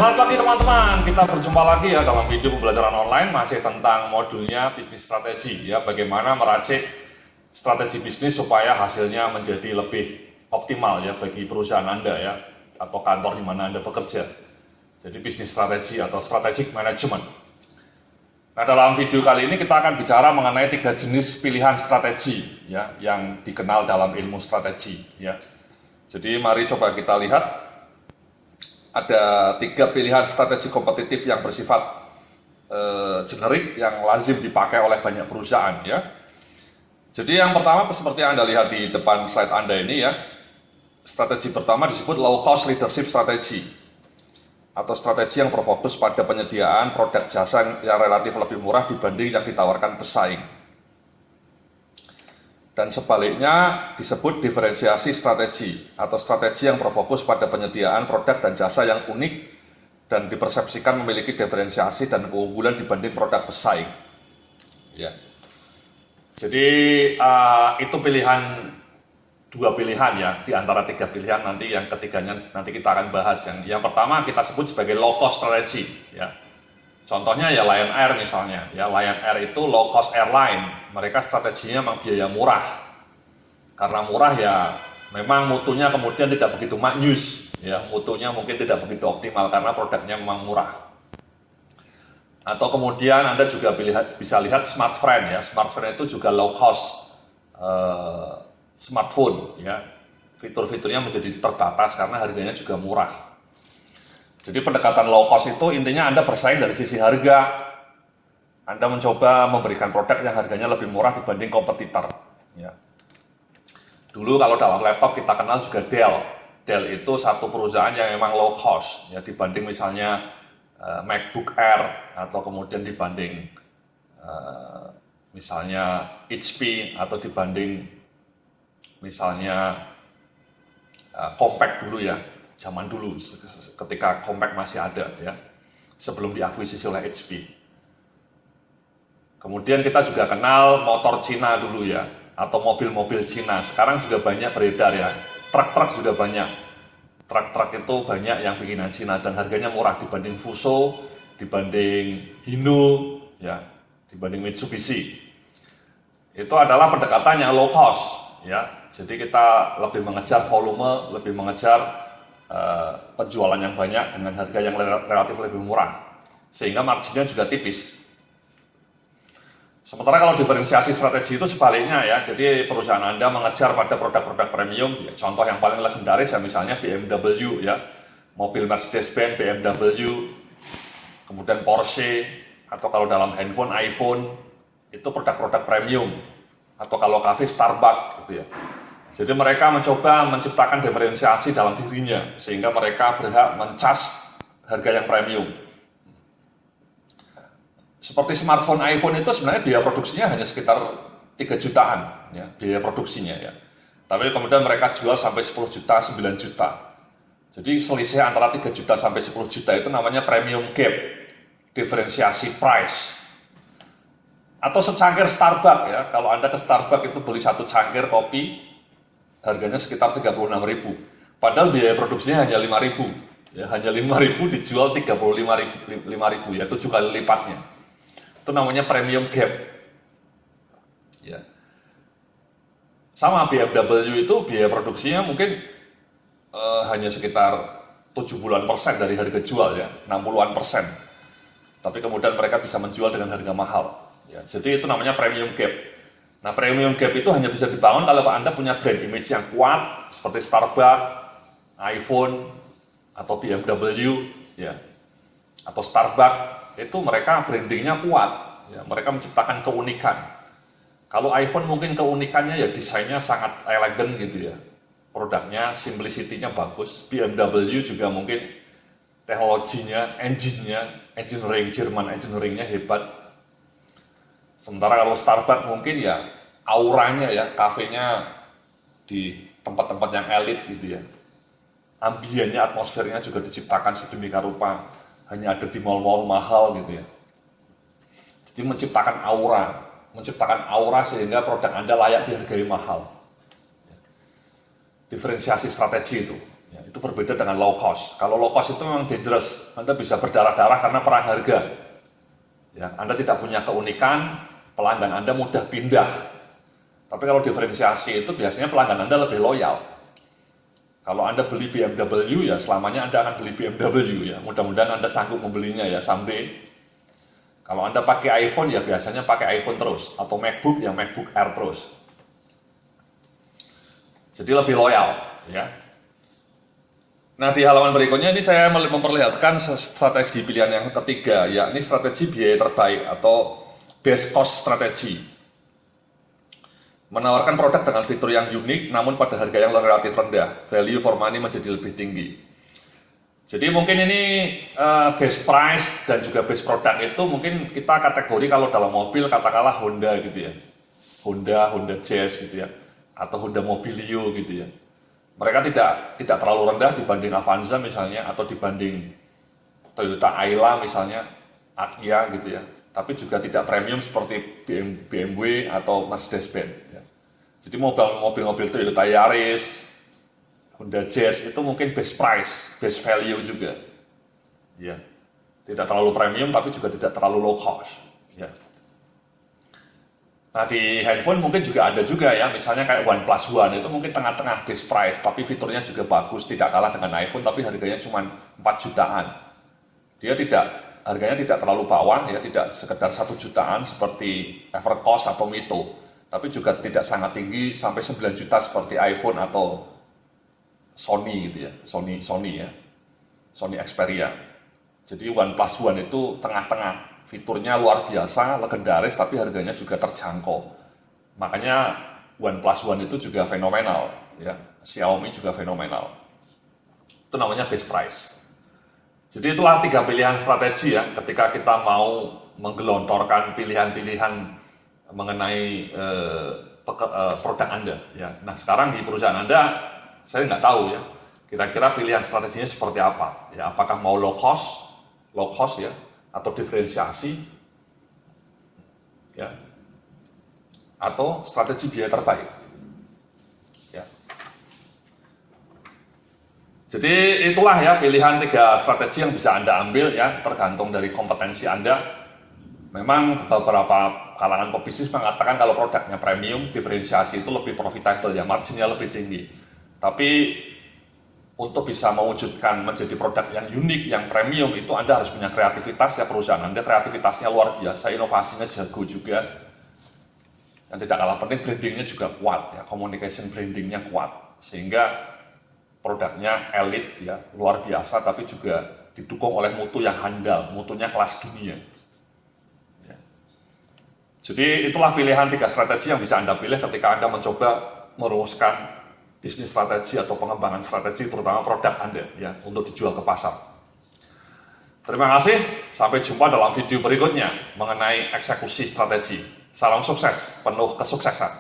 Selamat pagi teman-teman, kita berjumpa lagi ya dalam video pembelajaran online masih tentang modulnya bisnis strategi ya, bagaimana meracik strategi bisnis supaya hasilnya menjadi lebih optimal ya bagi perusahaan Anda ya atau kantor di mana Anda bekerja. Jadi bisnis strategi atau strategic management. Nah, dalam video kali ini kita akan bicara mengenai 3 jenis pilihan strategi ya yang dikenal dalam ilmu strategi ya. Jadi mari coba kita lihat. Ada 3 pilihan strategi kompetitif yang bersifat generik yang lazim dipakai oleh banyak perusahaan ya. Jadi yang pertama seperti yang Anda lihat di depan slide Anda ini ya. Strategi pertama disebut low cost leadership strategy atau strategi yang berfokus pada penyediaan produk jasa yang relatif lebih murah dibanding yang ditawarkan pesaing. Dan sebaliknya disebut diferensiasi strategi atau strategi yang berfokus pada penyediaan produk dan jasa yang unik dan dipersepsikan memiliki diferensiasi dan keunggulan dibanding produk pesaing. Ya. Jadi itu dua pilihan ya di antara 3 pilihan, nanti yang ketiganya nanti kita akan bahas. Yang pertama kita sebut sebagai low cost strategy ya. Contohnya ya Lion Air misalnya, ya Lion Air itu low cost airline, mereka strateginya memang biaya murah. Karena murah ya memang mutunya kemudian tidak begitu maknyus, ya mutunya mungkin tidak begitu optimal karena produknya memang murah. Atau kemudian Anda juga bisa lihat smartphone ya, smartphone itu juga low cost smartphone ya, fitur-fiturnya menjadi terbatas karena harganya juga murah. Jadi pendekatan low cost itu intinya Anda bersaing dari sisi harga. Anda mencoba memberikan produk yang harganya lebih murah dibanding kompetitor. Ya. Dulu kalau dalam laptop kita kenal juga Dell. Dell itu satu perusahaan yang memang low cost ya, dibanding misalnya MacBook Air atau kemudian dibanding misalnya HP atau dibanding misalnya Compaq dulu ya. Zaman dulu ketika Compaq masih ada ya, sebelum diakuisisi oleh HP. Kemudian kita juga kenal motor Cina dulu ya, atau mobil-mobil Cina. Sekarang juga banyak beredar ya, truk-truk juga banyak. Truk-truk itu banyak yang bikinan Cina dan harganya murah dibanding Fuso, dibanding Hino, ya, dibanding Mitsubishi. Itu adalah pendekatan yang low cost ya. Jadi kita lebih mengejar volume, lebih mengejar penjualan yang banyak dengan harga yang relatif lebih murah, sehingga marginnya juga tipis. Sementara kalau diferensiasi strategi itu sebaliknya ya, jadi perusahaan Anda mengejar pada produk-produk premium ya, contoh yang paling legendaris ya misalnya BMW ya, mobil Mercedes-Benz, BMW, kemudian Porsche, atau kalau dalam handphone iPhone itu produk-produk premium, atau kalau kafe Starbucks gitu ya. Jadi mereka mencoba menciptakan diferensiasi dalam dirinya sehingga mereka berhak mencas harga yang premium. Seperti smartphone iPhone itu sebenarnya biaya produksinya hanya sekitar 3 jutaan ya, biaya produksinya ya. Tapi kemudian mereka jual sampai 10 juta, 9 juta. Jadi selisih antara 3 juta sampai 10 juta itu namanya premium gap, diferensiasi price. Atau secangkir Starbucks ya, kalau Anda ke Starbucks itu beli 1 cangkir kopi harganya sekitar 36.000, padahal biaya produksinya hanya 5.000 ya, hanya 5.000 dijual 35.000 ya, 7 kali lipatnya. Itu namanya premium gap ya. Sama BMW itu biaya produksinya mungkin hanya sekitar 70% dari harga jual ya, 60%, tapi kemudian mereka bisa menjual dengan harga mahal ya. Jadi itu namanya premium gap. Nah, premium gap itu hanya bisa dibangun kalau Anda punya brand image yang kuat seperti Starbucks, iPhone, atau BMW, ya, atau Starbucks. Itu mereka brandingnya kuat, ya, mereka menciptakan keunikan. Kalau iPhone mungkin keunikannya ya desainnya sangat elegan gitu ya, produknya simplicity-nya bagus. BMW juga mungkin teknologinya, engineering Jerman engineeringnya hebat. Sementara kalau Starbucks mungkin ya auranya ya, kafenya di tempat-tempat yang elit gitu ya. Ambiennya, atmosfernya juga diciptakan sedemikian rupa, hanya ada di mall-mall mahal gitu ya. Jadi menciptakan aura sehingga produk Anda layak dihargai mahal. Diferensiasi strategi itu Ya, itu berbeda dengan low cost. Kalau low cost itu memang dangerous, Anda bisa berdarah-darah karena perang harga. Ya, Anda tidak punya keunikan, pelanggan Anda mudah pindah. Tapi kalau diferensiasi itu biasanya pelanggan Anda lebih loyal. Kalau Anda beli BMW ya selamanya Anda akan beli BMW ya. Mudah-mudahan Anda sanggup membelinya ya someday. Kalau Anda pakai iPhone ya biasanya pakai iPhone terus, atau MacBook ya MacBook Air terus. Jadi lebih loyal ya. Nah, di halaman berikutnya ini saya memperlihatkan strategi pilihan yang ketiga, yakni strategi biaya terbaik atau best cost strategy. Menawarkan produk dengan fitur yang unik namun pada harga yang relatif rendah, value for money menjadi lebih tinggi. Jadi mungkin ini best price dan juga best product itu mungkin kita kategori kalau dalam mobil katakanlah Honda gitu ya. Honda Jazz gitu ya, atau Honda Mobilio gitu ya. Mereka tidak terlalu rendah dibanding Avanza misalnya, atau dibanding Toyota Ayla misalnya, Agya gitu ya. Tapi juga tidak premium seperti BMW atau Mercedes-Benz. Ya. Jadi mobil-mobil Toyota Yaris, Honda Jazz itu mungkin best price, best value juga. Ya. Tidak terlalu premium tapi juga tidak terlalu low cost. Ya. Nah, di handphone mungkin juga ada juga ya, misalnya kayak OnePlus One itu mungkin tengah-tengah base price, tapi fiturnya juga bagus, tidak kalah dengan iPhone, tapi harganya cuma 4 jutaan. Dia harganya tidak terlalu bawah ya, tidak sekedar 1 jutaan seperti Evercost atau Mito, tapi juga tidak sangat tinggi sampai 9 juta seperti iPhone atau Sony gitu ya, Sony ya, Sony Xperia. Jadi OnePlus One itu tengah-tengah. Fiturnya luar biasa, legendaris, tapi harganya juga terjangkau. Makanya OnePlus One itu juga fenomenal, ya. Xiaomi juga fenomenal. Itu namanya best price. Jadi itulah 3 pilihan strategi ya, ketika kita mau menggelontorkan pilihan-pilihan mengenai produk Anda. Ya. Nah sekarang di perusahaan Anda, saya nggak tahu ya, kira-kira pilihan strateginya seperti apa. Ya, apakah mau low cost ya, atau diferensiasi, ya, atau strategi biaya terbaik. Ya. Jadi itulah ya pilihan 3 strategi yang bisa Anda ambil ya, tergantung dari kompetensi Anda. Memang beberapa kalangan pebisnis mengatakan kalau produknya premium, diferensiasi itu lebih profitable ya, marginnya lebih tinggi. Tapi untuk bisa mewujudkan menjadi produk yang unik, yang premium, itu Anda harus punya kreativitas ya, perusahaan Anda kreativitasnya luar biasa, inovasinya jago juga. Dan tidak kalah penting, brandingnya juga kuat ya, communication brandingnya kuat. Sehingga produknya elit ya, luar biasa, tapi juga didukung oleh mutu yang handal, mutunya kelas dunia. Ya. Jadi itulah pilihan 3 strategi yang bisa Anda pilih ketika Anda mencoba merumuskan bisnis strategi atau pengembangan strategi, terutama produk Anda ya, untuk dijual ke pasar. Terima kasih, sampai jumpa dalam video berikutnya mengenai eksekusi strategi. Salam sukses, penuh kesuksesan.